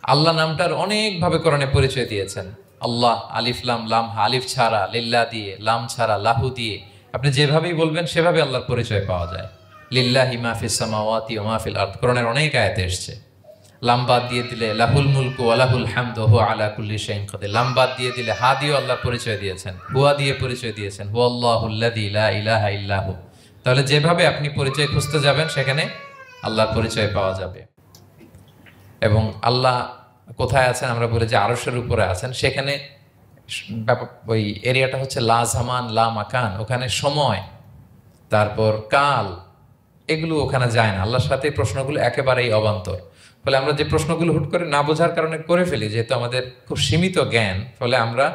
আল্লাহ নামটার অনেক ভাবে কোরআনে পরিচয় দিয়েছেন। আল্লাহ, আলিফ লাম, লাম আলিফ ছাড়া, লিল্লাহ দিয়ে, লাম ছাড়া, লাহু দিয়ে, আপনি যেভাবেই বলবেন সেভাবে আল্লাহর পরিচয় পাওয়া যায়। লিল্লাহি মা ফিস সামাওয়াতি ওয়া মা ফিল আরদ, কোরআনের অনেক আয়াতে এসেছে। লাম বাদ দিয়ে দিলে লাহুল মুলকু ওয়া লাহুল হামদু ওয়া হুয়া আলা কুল্লি শাইইন কাদির। লাম বাদ দিয়ে দিলে হা দিয়ে আল্লাহর পরিচয় দিয়েছেন, হুয়া দিয়ে পরিচয় দিয়েছেন, হুয়াল্লাহুল্লাযী লা ইলাহা ইল্লাহু। তাহলে যেভাবে আপনি পরিচয় খুঁজতে যাবেন সেখানে আল্লাহর পরিচয় পাওয়া যাবে। এবং আল্লাহ কোথায় আছেন আমরা বলি যে আরশের উপরে আছেন, সেখানে ওই এরিয়াটা হচ্ছে লা জামান লা মাকান, ওখানে সময় তারপর কাল এগুলো ওখানে যায় না। আল্লাহর সাথে এই প্রশ্নগুলো একেবারেই অবান্তর। ফলে আমরা যে প্রশ্নগুলো হুট করে না বোঝার কারণে করে ফেলি, যেহেতু আমাদের খুব সীমিত জ্ঞান, ফলে আমরা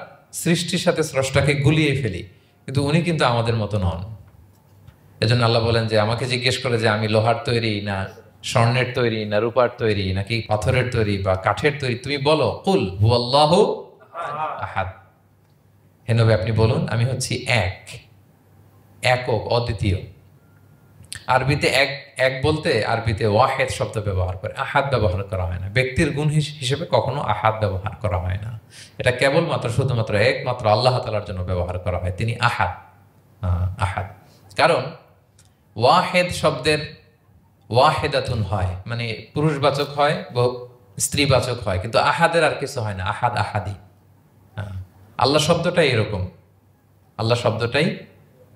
সৃষ্টির সাথে স্রষ্টাকে গুলিয়ে ফেলি, কিন্তু উনি কিন্তু আমাদের মতো নন। এজন্য আল্লাহ বলেন যে আমাকে জিজ্ঞেস করে যে আমি লোহার তৈরি না স্বর্ণের তৈরি না রূপার তৈরি নাকি পাথরের তৈরি বা কাঠের তৈরি, তুমি বলো কুল হুয়াল্লাহু আহাদ, হে নবী আপনি বলুন আমি হচ্ছি এক, একক, অদ্বিতীয়। আরবিতে এক এক বলতে আরবিতে ওয়াহেদ শব্দ ব্যবহার করে, আহাদ ব্যবহার করা হয় না। ব্যক্তির গুণ হিসেবে কখনো আহাদ ব্যবহার করা হয় না। এটা কেবলমাত্র শুধুমাত্র একমাত্র আল্লাহ তাআলার জন্য ব্যবহার করা হয়, তিনি আহাদ। আহাদ কারণ ওয়াহেদ শব্দের ওয়াহেদাতুন হয়, মানে পুরুষবাচক হয়, স্ত্রীবাচক হয়, কিন্তু আহাদের আর কিছু হয় না, আহাদ আহাদি। আল্লাহ শব্দটাই এরকম, আল্লাহ শব্দটাই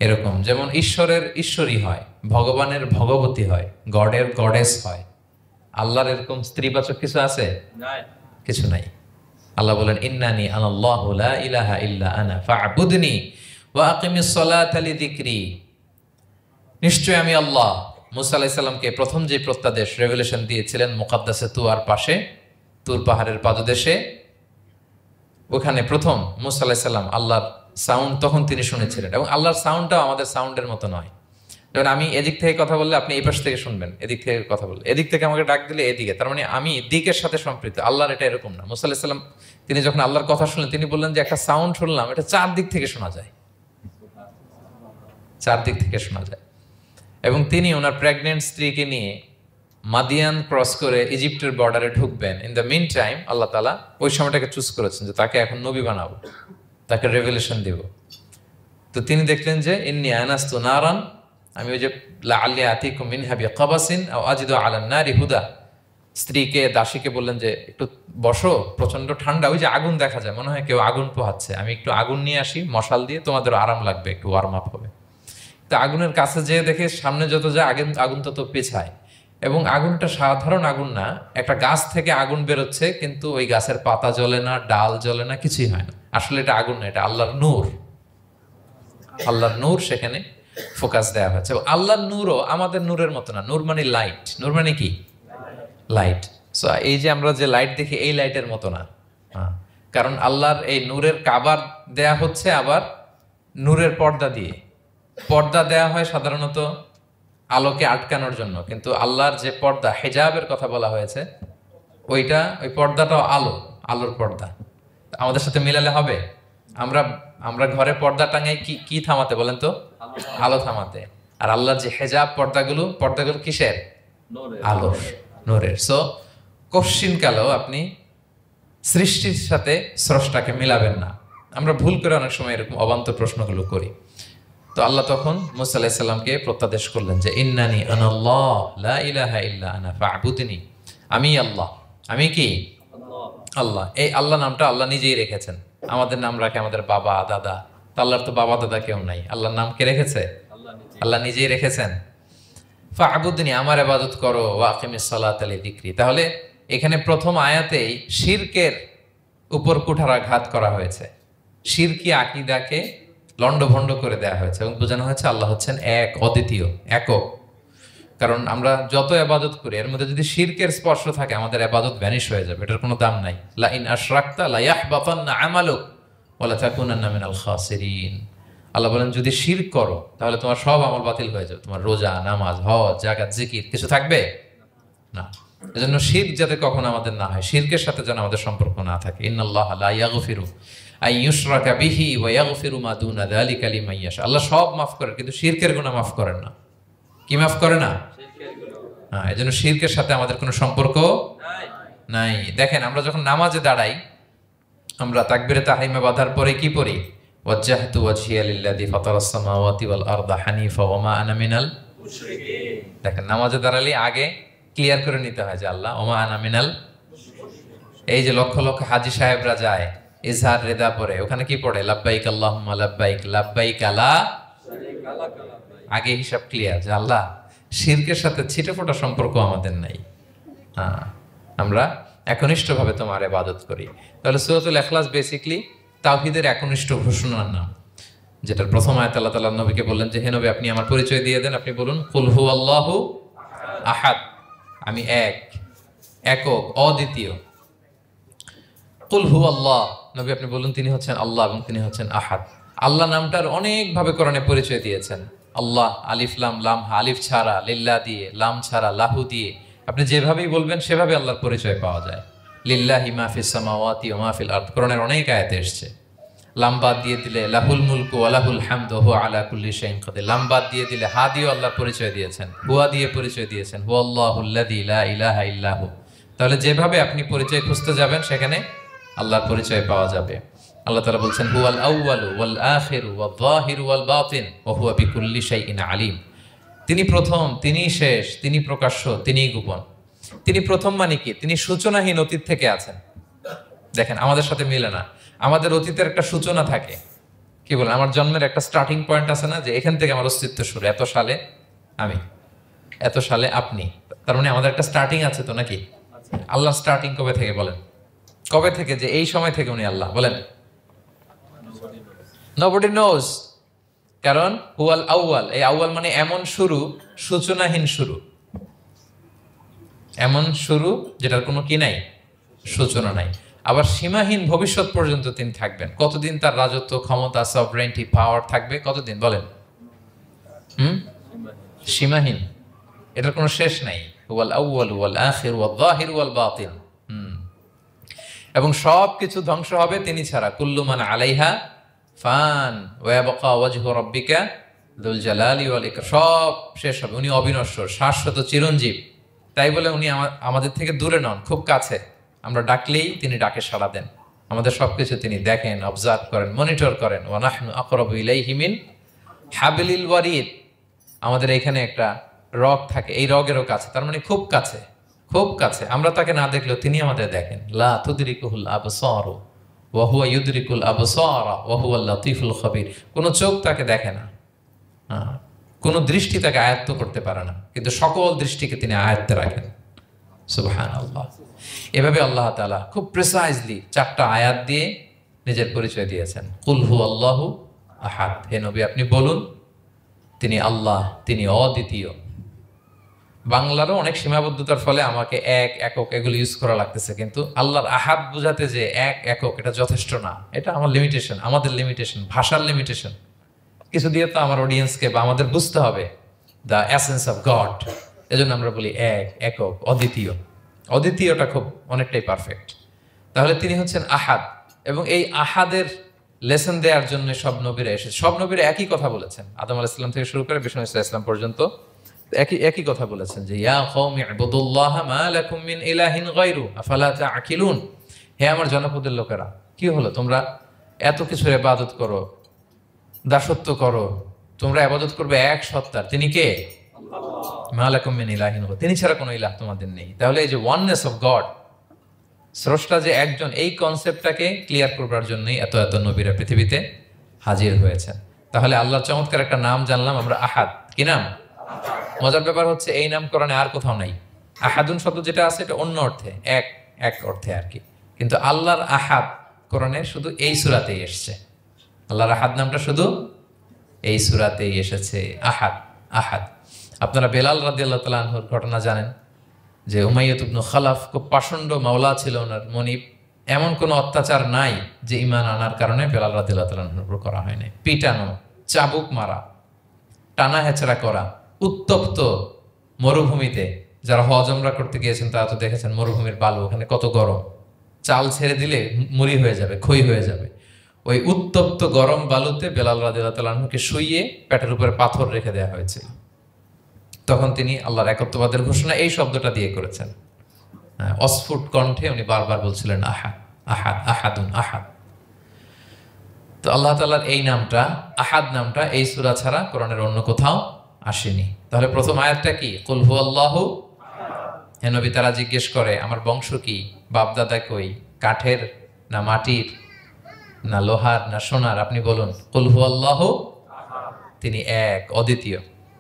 এরকম। যেমন ঈশ্বরের ঈশ্বরী হয়, ভগবানের ভগবতী হয়, গডের গডেস হয়। আল্লাহর এরকম স্ত্রীবাচক কিছু আছে? কিছু নাই। আল্লাহ বলেন ইন্নানি আনাল্লাহু লা ইলাহা ইল্লা আনা ফা'বুদনি ওয়া আকিমিস সালাতা লিযিকরি। নিশ্চয় আমি আল্লাহ। মুসা আলাইহিস সালামকে প্রথম যে প্রত্যাদেশ রেভেলেশন দিয়েছিলেন মুকাদ্দাসে তুয়ার পাশে, তুর পাহাড়ের পাদদেশে, ওখানে প্রথম মুসা আলাইহিস সালাম আল্লাহর সাউন্ড তখন তিনি শুনেছিলেন। এবং আল্লাহর সাউন্ডটাও আমাদের সাউন্ডের মতো নয়। যেমন আমি এদিক থেকে কথা বললে আপনি এই পাশ থেকে শুনবেন, এদিক থেকে কথা বললে, এদিক থেকে আমাকে ডাক দিলে এদিকে, তার মানে আমি দিকের সাথে সম্পৃক্ত। আল্লাহর এটা এরকম না। মুসা আলাইহিস সালাম তিনি যখন আল্লাহর কথা শুনলেন, তিনি বললেন যে একটা সাউন্ড শুনলাম, এটা চারদিক থেকে শোনা যায়, চারদিক থেকে শোনা যায়। এবং তিনি ওনার প্রেগনেন্ট স্ত্রীকে নিয়ে মাদিয়ান ক্রস করে ইজিপ্টের বর্ডারে ঢুকবেন। ইন দ্য মিন টাইম আল্লাহ তাআলা ওই সময়টাকে চুজ করেছেন যে তাকে এখন নবী বানাবো, তাকে রেভেলেশন দিব। তো তিনি দেখলেন যে ইন্নী আনাস্তু নারান, আমি ওই যে লাআল্লি আতিকুম মিনহা বিকাবাসিন আও আজিদু আলান নারি হুদা, স্ত্রীকে দাসীকে বললেন যে একটু বসো, প্রচন্ড ঠান্ডা, ওই যে আগুন দেখা যায়, মনে হয় কেউ আগুন পোহাচ্ছে, আমি একটু আগুন নিয়ে আসি মশাল দিয়ে, তোমাদের আরাম লাগবে, একটু ওয়ার্ম আপ হবে। তো আগুনের কাছে যেয়ে দেখে সামনে যত যায় আগুন তত পেছায়। এবং আগুনটা সাধারণ আগুন না, একটা গাছ থেকে আগুন বেরোচ্ছে, কিন্তু ওই গাছের পাতা জ্বলে না, ডাল জ্বলে না, কিছুই হয় না। আসলে এটা আগুন না, এটা আল্লাহর নূর। আল্লাহর নূর সেখানে ফোকাস দেওয়া হয়েছে। আল্লাহর নূরও আমাদের নূরের মতো না। নূর মানে লাইট, নূর মানে কি? লাইট। সো এই যে আমরা যে লাইট দেখি এই লাইটের মতো না। কারণ আল্লাহর এই নূরের কাবার দেয়া হচ্ছে আবার নূরের পর্দা দিয়ে। পর্দা দেয়া হয় সাধারণত আলোকে আটকানোর জন্য, কিন্তু আল্লাহর যে পর্দা, হেজাবের কথা বলা হয়েছে, ওই পর্দাটাও আলোর পর্দা। আমাদের সাথে মিলালে হবে? আমরা ঘরে পর্দা টাঙাই কি থামাতে বলেন তো? আলো থামাতে। আর আল্লাহর যে হেজাব পর্দাগুলো কিসের? আলোর, নূরের। সো কশ্চিন কালেও আপনি সৃষ্টির সাথে স্রষ্টাকে মিলাবেন না। আমরা ভুল করে অনেক সময় এরকম অবান্তর প্রশ্নগুলো করি। তো আল্লাহ তখন মুসা আলাইহিস সালামকে প্রত্যাদেশ করলেন যে ইন্নানি আনাল্লাহ লা ইলাহা ইল্লা আনা ফা'বুদনি, আমি আল্লাহ। আমি কি? আল্লাহ। এই আল্লাহ নামটা আল্লাহ নিজেই রেখেছেন। আমাদের নাম রাখে আমাদের বাবা দাদা, তো আল্লাহর তো বাবা দাদা কেউ নাই। আল্লাহর নাম কে রেখেছে? আল্লাহ নিজেই রেখেছেন। ফা'বুদনি, আমার ইবাদত করো, ওয়া আকিমিস সালাতা লিযিকরি। তাহলে এখানে প্রথম আয়াতেই শিরকের উপর কুঠারাঘাত করা হয়েছে, শিরকি আকীদাকে লন্ডভন্ড করে দেওয়া হয়েছে এবং বোঝানো হয়েছে আল্লাহ হচ্ছেন এক, অদ্বিতীয়, একক। কারণ আমরা যত ইবাদত করি এর মধ্যে যদি শিরকের স্পর্শ থাকে আমাদের ইবাদত ভ্যানিশ হয়ে যাবে, এটার কোনো দাম নাই। লা ইন আশরাকতা লা ইয়াহবাতান্না আমালুক ওয়া লা তাকুনান্না মিনাল খাসিরিন। আল্লাহ বলেন যদি শিরক করো তাহলে তোমার সব আমল বাতিল হয়ে যাবে, তোমার রোজা, নামাজ, হজ, যাকাত, জিকির কিছু থাকবে না। এজন্য শিরক যাতে কখনো আমাদের না হয়, শিরকের সাথে যেন আমাদের সম্পর্ক না থাকে। ইন্নাল্লাহা লা ইয়াগফিরু আন ইউশরাকা বিহি ওয়া ইয়াগফিরু মা দুনা যালিকা লিমান ইয়াশা। আল্লাহ সব মাফ করেন কিন্তু শিরকের গুনাহ মাফ করেন না। কি মাফ করে না? হ্যাঁ, এজন্য শিরকের সাথে আমাদের কোনো সম্পর্ক নাই। দেখেন আমরা যখন নামাজে দাঁড়াই, আমরা তাকবীরে তাহরিমা বাঁধার পরে কি পড়ি? ওয়াজ্জাহতু ওয়াজহিয়া লিল্লাযী ফাতারাস সামাওয়াতি ওয়াল আরদা হানিফা ওয়া মা আনা মিনাল মুশরিকিন। দেখেন নামাজে দাঁড়ালে আগে ক্লিয়ার করে নিতে হয় যে আল্লাহ ওয়া মা আনা মিনাল। এই যে লক্ষ লক্ষ হাজী সাহেবরা যায় ইজহার রিদা পড়ে, ওখানে কি পড়ে? লাব্বাইক আল্লাহুম্মা লাব্বাইক লাব্বাইক লা শারীকা লাক। আগে হিসাব ক্লিয়ার যে আল্লাহ শিরকের সাথে ছিটেফোঁটা সম্পর্ক আমাদের নাই, আমরা একনিষ্ঠভাবে তোমার ইবাদত করি। তাহলে সূরাতুল ইখলাস বেসিক্যালি তাওহীদের একনিষ্ঠ ঘোষণার নাম, যেটার প্রথম আয়াত আল্লাহ তাআলা নবীকে বললেন যে হে নবী আপনি আমার পরিচয় দিয়ে দেন, আপনি বলুন কুল হুয়াল্লাহু আহাদ, আমি এক, একক, অদ্বিতীয়। কুল হুয়াল্লাহ, নবী আপনি বলুন তিনি হচ্ছেন আল্লাহ এবং তিনি হচ্ছেন আহাদ। আল্লাহ নামটার অনেক ভাবে কোরআনে পরিচয় দিয়েছেন। আল্লাহ আলিফ লাম, লাম আলিফ ছাড়া, লিল্লাহ দিয়ে, লাম ছাড়া, লাহু দিয়ে, আপনি যেভাবেই বলবেন সেভাবে আল্লাহর পরিচয় পাওয়া যায়। লিল্লাহি মা ফিস সামাওয়াতি ওয়া মা ফিল আরদ, কোরআনের অনেক আয়াতে এসেছে। লাম বাদ দিয়ে দিলে লাহুল মুলকু ওয়া লাহুল হামদু হুয়া আলা কুল্লি শাইইন কাদির। লাম বাদ দিয়ে দিলে হা দিয়ে আল্লাহর পরিচয় দিয়েছেন, হুয়া দিয়ে পরিচয় দিয়েছেন, হুয়াল্লাহুল্লাযী লা ইলাহা ইল্লা হু। তাহলে যেভাবে আপনি পরিচয় খুঁজতে যাবেন সেখানে আল্লাহর পরিচয় পাওয়া যাবে। আল্লাহ তাআলা বলছেন হুয়াল আউয়ালু ওয়াল আখিরু ওয়াল যাহিরু ওয়াল বাতিন ওয়া হুয়া বিকুল্লি শাইইন আলিম। তিনি প্রথম, তিনি শেষ, তিনি প্রকাশ্য, তিনি গোপন। তিনি প্রথম মানে কি? তিনি সূচনাহীন অতীত থেকে আছেন। দেখেন আমাদের সাথে মিলে না, আমাদের অতীতের একটা সূচনা থাকে। কি বলেন, আমার জন্মের একটা স্টার্টিং পয়েন্ট আছে না, যে এখান থেকে আমার অস্তিত্ব শুরু, এত সালে আমি, এত সালে আপনি। তার মানে আমাদের একটা স্টার্টিং আছে তো নাকি? আল্লাহ স্টার্টিং কবে থেকে বলেন? কবে থেকে? যে এই সময় থেকে উনি আল্লাহ, বলেন। Nobody knows, কারণ হুয়াল আউয়াল, এই আউয়াল মানে এমন শুরু, সূচনাহীন শুরু, এমন শুরু যেটার কোনো কি নাই, সূচনা নাই। আবার সীমাহীন ভবিষ্যৎ পর্যন্ত তিনি থাকবেন। কতদিন তার রাজত্ব, ক্ষমতা, সভরেন্টি, পাওয়ার থাকবে? কতদিন বলেন? সীমাহীন, এটার কোনো শেষ নাই। হুয়াল আউয়াল ওয়াল আখির ওয়াল যাহির ওয়াল বাতিন। এবং সব কিছু ধ্বংস হবে তিনি ছাড়া। কুল্লু মান আলাইহা ফান ওয়া ইয়াবকা ওয়াজহু রাব্বিকা যুল জালালি ওয়াল ইকরাম। সব শেষ হবে, উনি অবিনশ্বর, শাশ্বত, চিরঞ্জীব। তাই বলে উনি আমাদের থেকে দূরে নন, খুব কাছে। আমরা ডাকলেই তিনি ডাকে সাড়া দেন। আমাদের সবকিছু তিনি দেখেন, অবজার্ভ করেন, মনিটর করেন। ওয়া নাহনু আকরাবু ইলাইহি মিন হাবলিল ওয়ারিদ। আমাদের এখানে একটা রগ থাকে, এই রগেরও কাছে, তার মানে খুব কাছে, খুব কাছে। আমরা তাকে না দেখলেও তিনি আমাদের দেখেন। লা তুদরিকুহুল আবসারু ওয়া হুয়া ইউদরিকুল আবসারা ওয়া হুয়াল লাতীফুল খবীর। কোনো চোখ তাকে দেখে না, কোনো দৃষ্টি তাকে আয়ত্ত করতে পারে না, কিন্তু সকল দৃষ্টিকে তিনি আয়ত্তে রাখেন। সুবহানাল্লাহ। এভাবে আল্লাহ তাআলা খুব প্রিসাইজলি 4টা আয়াত দিয়ে নিজের পরিচয় দিয়েছেন। কুল হুয়াল্লাহু আহাদ, হে নবী আপনি বলুন তিনি আল্লাহ, তিনি অদ্বিতীয়। বাংলারও অনেক সীমাবদ্ধতার ফলে আমাকে এক, একক এগুলো ইউজ করা লাগতেছে, কিন্তু আল্লাহর আহাদ বোঝাতে যে এক, একক, এটা যথেষ্ট না। এটা আমার লিমিটেশন, আমাদের লিমিটেশন, ভাষার লিমিটেশন। কিছু দিয়ে তো আমার অডিয়েন্সকে বা আমাদের বুঝতে হবে দ্য এসেন্স অফ গড। এজন্য আমরা বলি এক, একক, অদ্বিতীয়। অদ্বিতীয়টা খুব অনেকটাই পারফেক্ট। তাহলে তিনি হচ্ছেন আহাদ, এবং এই আহাদের লেসন দেওয়ার জন্য সব নবীরা এসেছে। সব নবীরা একই কথা বলেছেন, আদম আলাইহিস সালাম থেকে শুরু করে বিষ্ণু ইসা ইসলাম পর্যন্ত একই কথা বলেছেন যে ইয়া কওমি ইবুদুল্লাহ মা লাকুম মিন ইলাহিন গায়রু আফালা তাআকিলুন। হে আমার জনপদের লোকেরা, কি হলো তোমরা এত কিছুর ইবাদত করো, দাসত্ব করো, তোমরা ইবাদত করবে এক সত্তার, তিনি কে? আল্লাহ। মা লাকুম মিন ইলাহিন গায়রু, তিনি ছাড়া কোনো ইলাহ তোমাদের নেই। তাহলে এই যে ওয়াননেস অফ গড, স্রষ্টা যে একজন, এই কনসেপ্টটাকে ক্লিয়ার করবার জন্যই এত এত নবীরা পৃথিবীতে হাজির হয়েছেন। তাহলে আল্লাহর চমৎকার একটা নাম জানলাম আমরা, আহাদ। কি নাম? মজার ব্যাপার হচ্ছে এই নাম কোরআনে আর কোথাও নাই। আহাদুন শব্দ যেটা আছে এটা অন্য অর্থে, এক, এক অর্থে আর কি, কিন্তু আল্লাহর আহাদ কোরআনে শুধু এই সূরাতেই এসেছে। আল্লাহর আহাদ নামটা শুধু এই সূরাতেই এসেছে। আহাদ, আহাদ। আপনারা বেলাল রাদিয়াল্লাহু তাআলা আনহুর ঘটনা জানেন যে উমাইয়া ইবনে খালাফ খুব পাষণ্ড মাওলা ছিল ওনার, মনিব। এমন কোনো অত্যাচার নাই যে ঈমান আনার কারণে বেলাল রাদিয়াল্লাহু তাআলা আনহুর উপর করা হয় নাই। পিটানো, চাবুক মারা, টানা হেচড়া করা, উত্তপ্ত মরুভূমিতে। যারা হজ উমরা করতে গিয়েছেন তারা তো দেখেছেন মরুভূমির বালু, ওখানে কত গরম, চাল ছেড়ে দিলে মুড়ি হয়ে যাবে, খই হয়ে যাবে। ওই উত্তপ্ত গরম বালুতে বেলাল রাদিয়াল্লাহু তাআলা আনহুকে শুইয়ে পেটের উপরে পাথর রেখে দেওয়া হয়েছিল। তখন তিনি আল্লাহর একত্ববাদের ঘোষণা এই শব্দটা দিয়ে করেছেন। অস্ফুট কণ্ঠে উনি বারবার বলছিলেন আহাদ আহাদ আহাদুন আহাদ। তো আল্লাহ তাআলার এই নামটা আহাদ নামটা এই সূরা ছাড়া কোরআনের অন্য কোথাও আসেনি। তাহলে প্রথম আয়াতটা কি? কুল হুয়াল্লাহু। হে নবী, তারা জিজ্ঞেস করে আমার বংশ কি, বাপদাদা কই, কাঠের না মাটির না লোহার না সোনার? আপনি বলুন কুল হুয়াল্লাহু, তিনি এক, অদ্বিতীয়।